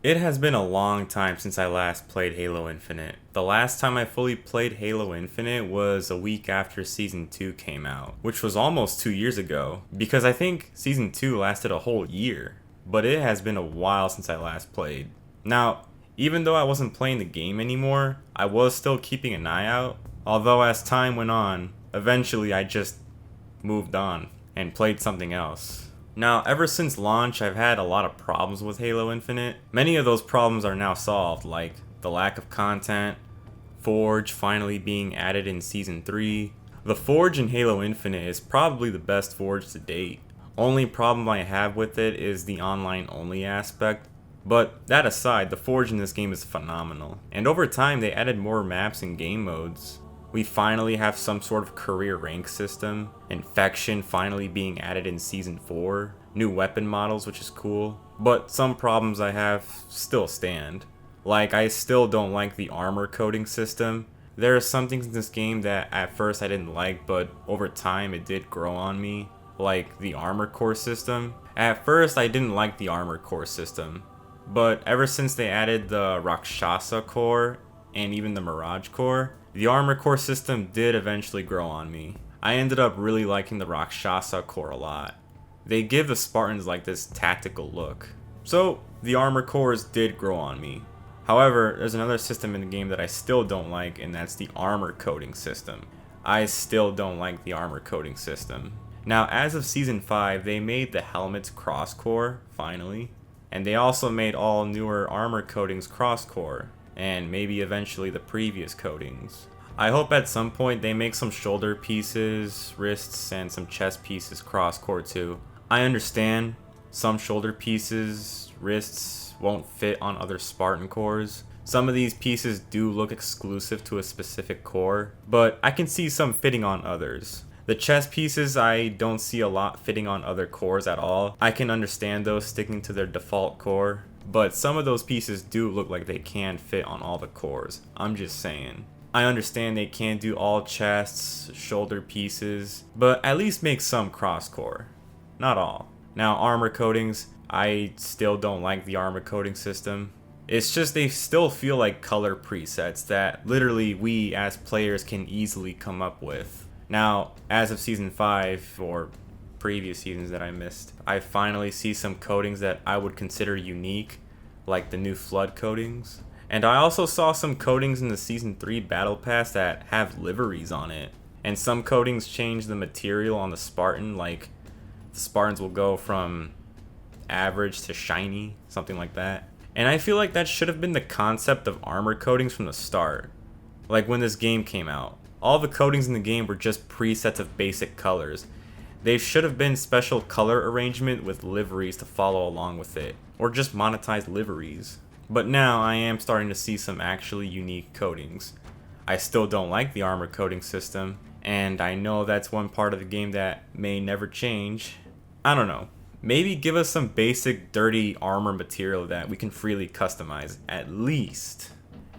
It has been a long time since I last played Halo Infinite. The last time I fully played Halo Infinite was a week after Season 2 came out, which was almost 2 years ago, because I think Season 2 lasted a whole year. But it has been a while since I last played. Now, even though I wasn't playing the game anymore, I was still keeping an eye out, although as time went on, eventually I just moved on and played something else. Now, ever since launch, I've had a lot of problems with Halo Infinite. Many of those problems are now solved, like the lack of content, Forge finally being added in Season 3. The Forge in Halo Infinite is probably the best Forge to date. Only problem I have with it is the online only aspect, but that aside, the Forge in this game is phenomenal. And over time, they added more maps and game modes. We finally have some sort of career rank system, Infection finally being added in Season 4, new weapon models, which is cool, but some problems I have still stand. Like, I still don't like the armor coding system. There are some things in this game that at first I didn't like, but over time it did grow on me, like the armor core system. At first I didn't like the armor core system, but ever since they added the Rakshasa core and even the Mirage core, the armor core system did eventually grow on me. I ended up really liking the Rakshasa core a lot. They give the Spartans like this tactical look. So the armor cores did grow on me. However, there's another system in the game that I still don't like, and that's the armor coding system. I still don't like the armor coding system. Now, as of Season 5, they made the helmets cross-core, finally. And they also made all newer armor coatings cross-core, and maybe eventually the previous coatings. I hope at some point they make some shoulder pieces, wrists, and some chest pieces cross-core too. I understand some shoulder pieces, wrists won't fit on other Spartan cores. Some of these pieces do look exclusive to a specific core, but I can see some fitting on others. The chest pieces, I don't see a lot fitting on other cores at all. I can understand those sticking to their default core, but some of those pieces do look like they can fit on all the cores. I'm just saying. I understand they can't do all chests, shoulder pieces, but at least make some cross-core. Not all. Now, armor coatings, I still don't like the armor coating system. It's just they still feel like color presets that literally we as players can easily come up with. Now, as of Season 5, or previous seasons that I missed, I finally see some coatings that I would consider unique, like the new Flood coatings. And I also saw some coatings in the Season 3 Battle Pass that have liveries on it. And some coatings change the material on the Spartan, like the Spartans will go from average to shiny, something like that. And I feel like that should have been the concept of armor coatings from the start. Like when this game came out. All the coatings in the game were just presets of basic colors. They should have been special color arrangement with liveries to follow along with it, or just monetize liveries. But now I am starting to see some actually unique coatings. I still don't like the armor coating system, and I know that's one part of the game that may never change. I don't know. Maybe give us some basic dirty armor material that we can freely customize, at least.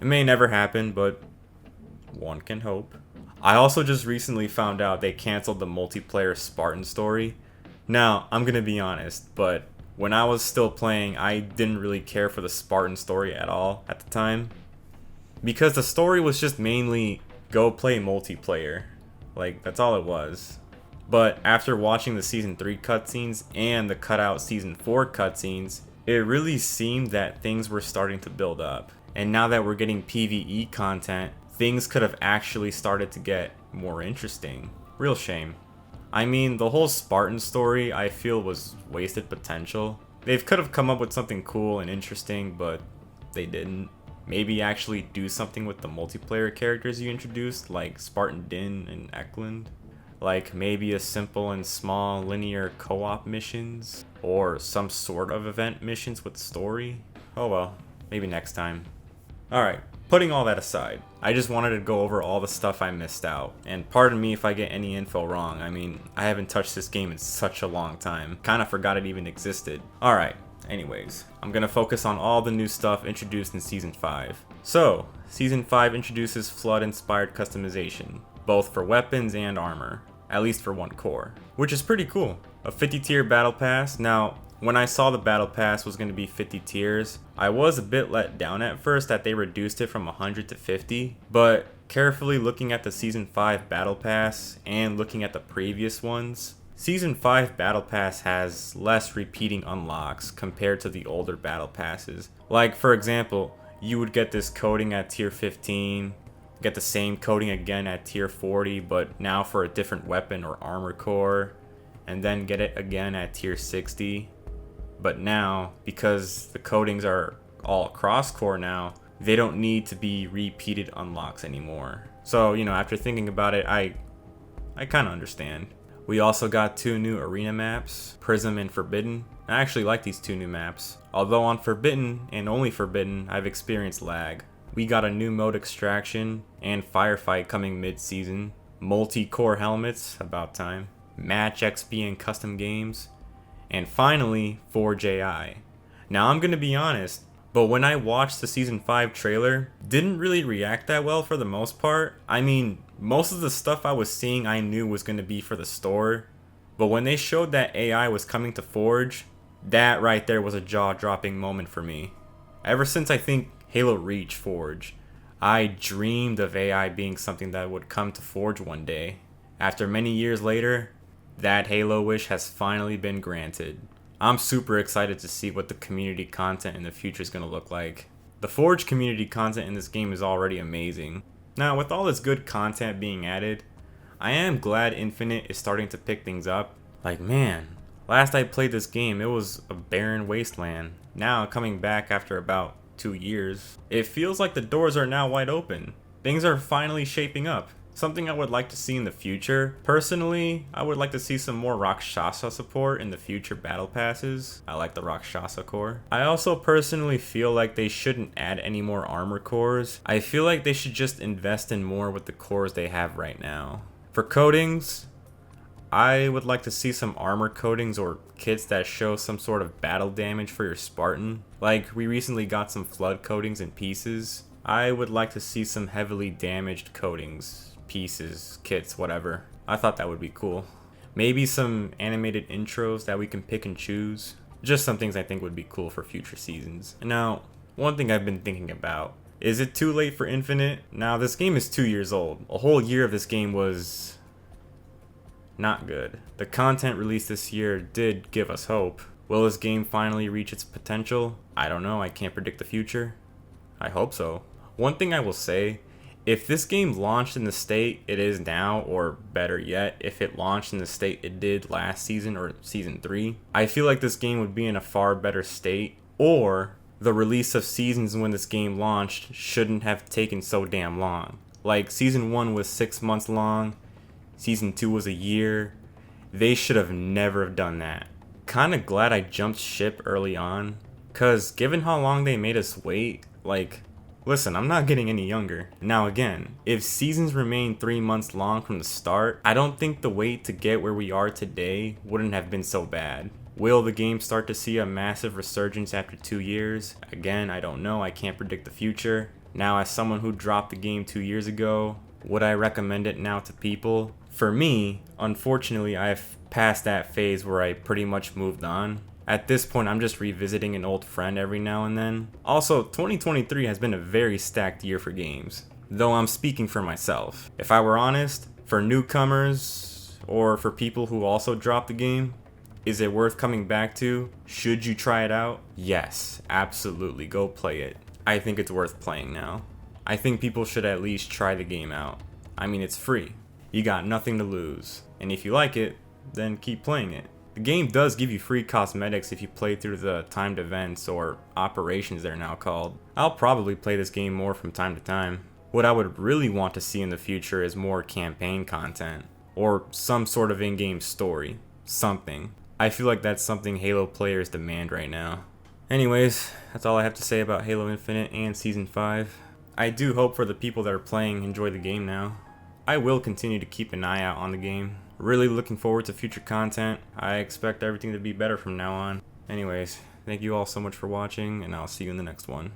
It may never happen, but one can hope. I also just recently found out they canceled the multiplayer Spartan story. Now, I'm gonna be honest, but when I was still playing, I didn't really care for the Spartan story at all at the time. Because the story was just mainly go play multiplayer. Like, that's all it was. But after watching the Season 3 cutscenes and the cutout Season 4 cutscenes, it really seemed that things were starting to build up. And now that we're getting PvE content, things could have actually started to get more interesting. Real shame. I mean, the whole Spartan story I feel was wasted potential. They could have come up with something cool and interesting, but they didn't. Maybe actually do something with the multiplayer characters you introduced, like Spartan Din and Eklund. Like maybe a simple and small linear co-op missions, or some sort of event missions with story. Oh well, maybe next time. Alright, putting all that aside, I just wanted to go over all the stuff I missed out. And pardon me if I get any info wrong, I mean, I haven't touched this game in such a long time. Kinda forgot it even existed. Alright, anyways, I'm gonna focus on all the new stuff introduced in Season 5. So, Season 5 introduces Flood-inspired customization, both for weapons and armor, at least for one core, which is pretty cool. A 50 tier battle pass. Now, When I saw the battle pass was going to be 50 tiers, I was a bit let down at first that they reduced it from 100 to 50, but carefully looking at the Season 5 battle pass and looking at the previous ones, Season 5 battle pass has less repeating unlocks compared to the older battle passes. Like for example, you would get this coding at tier 15, get the same coding again at tier 40, but now for a different weapon or armor core, and then get it again at tier 60. But now, because the codings are all cross core now, they don't need to be repeated unlocks anymore. So, after thinking about it, I kind of understand. We also got 2 new arena maps, Prism and Forbidden. I actually like these 2 new maps. Although on Forbidden, and only Forbidden, I've experienced lag. We got a new mode Extraction and Firefight coming mid-season. Multi-core helmets, about time. Match XP and custom games. And finally, Forge AI. Now I'm gonna be honest, but when I watched the Season 5 trailer, didn't really react that well for the most part. I mean, most of the stuff I was seeing I knew was gonna be for the store, but when they showed that AI was coming to Forge, that right there was a jaw-dropping moment for me. Ever since I think Halo Reach Forge, I dreamed of AI being something that would come to Forge one day. After many years later, that Halo wish has finally been granted. I'm super excited to see what the community content in the future is going to look like. The Forge community content in this game is already amazing. Now, with all this good content being added, I am glad Infinite is starting to pick things up. Like, man, last I played this game, it was a barren wasteland. Now, coming back after about 2 years, it feels like the doors are now wide open. Things are finally shaping up. Something I would like to see in the future. Personally, I would like to see some more Rakshasa support in the future battle passes. I like the Rakshasa core. I also personally feel like they shouldn't add any more armor cores. I feel like they should just invest in more with the cores they have right now. For coatings, I would like to see some armor coatings or kits that show some sort of battle damage for your Spartan. Like, we recently got some flood coatings and pieces. I would like to see some heavily damaged coatings. Pieces, kits, whatever. I thought that would be cool. Maybe some animated intros that we can pick and choose. Just some things I think would be cool for future seasons. Now, one thing I've been thinking about. Is it too late for Infinite? Now, this game is 2 years old. A whole year of this game was not good. The content released this year did give us hope. Will this game finally reach its potential? I don't know. I can't predict the future. I hope so. One thing I will say, if this game launched in the state it is now, or better yet, if it launched in the state it did last season or season 3, I feel like this game would be in a far better state, or the release of seasons when this game launched shouldn't have taken so damn long. Like, season 1 was 6 months long, season 2 was a year. They should have never have done that. Kinda glad I jumped ship early on, cause given how long they made us wait, like, listen, I'm not getting any younger. Now again, if seasons remain 3 months long from the start, I don't think the wait to get where we are today wouldn't have been so bad. Will the game start to see a massive resurgence after 2 years? Again, I don't know, I can't predict the future. Now, as someone who dropped the game 2 years ago, would I recommend it now to people? For me, unfortunately, I've passed that phase where I pretty much moved on. At this point, I'm just revisiting an old friend every now and then. Also, 2023 has been a very stacked year for games, though I'm speaking for myself. If I were honest, for newcomers, or for people who also dropped the game, is it worth coming back to? Should you try it out? Yes, absolutely, go play it. I think it's worth playing now. I think people should at least try the game out. I mean, it's free. You got nothing to lose. And if you like it, then keep playing it. The game does give you free cosmetics if you play through the timed events, or operations they're now called. I'll probably play this game more from time to time. What I would really want to see in the future is more campaign content, or some sort of in-game story. Something. I feel like that's something Halo players demand right now. Anyways, that's all I have to say about Halo Infinite and Season 5. I do hope for the people that are playing enjoy the game now. I will continue to keep an eye out on the game. Really looking forward to future content. I expect everything to be better from now on. Anyways, thank you all so much for watching, and I'll see you in the next one.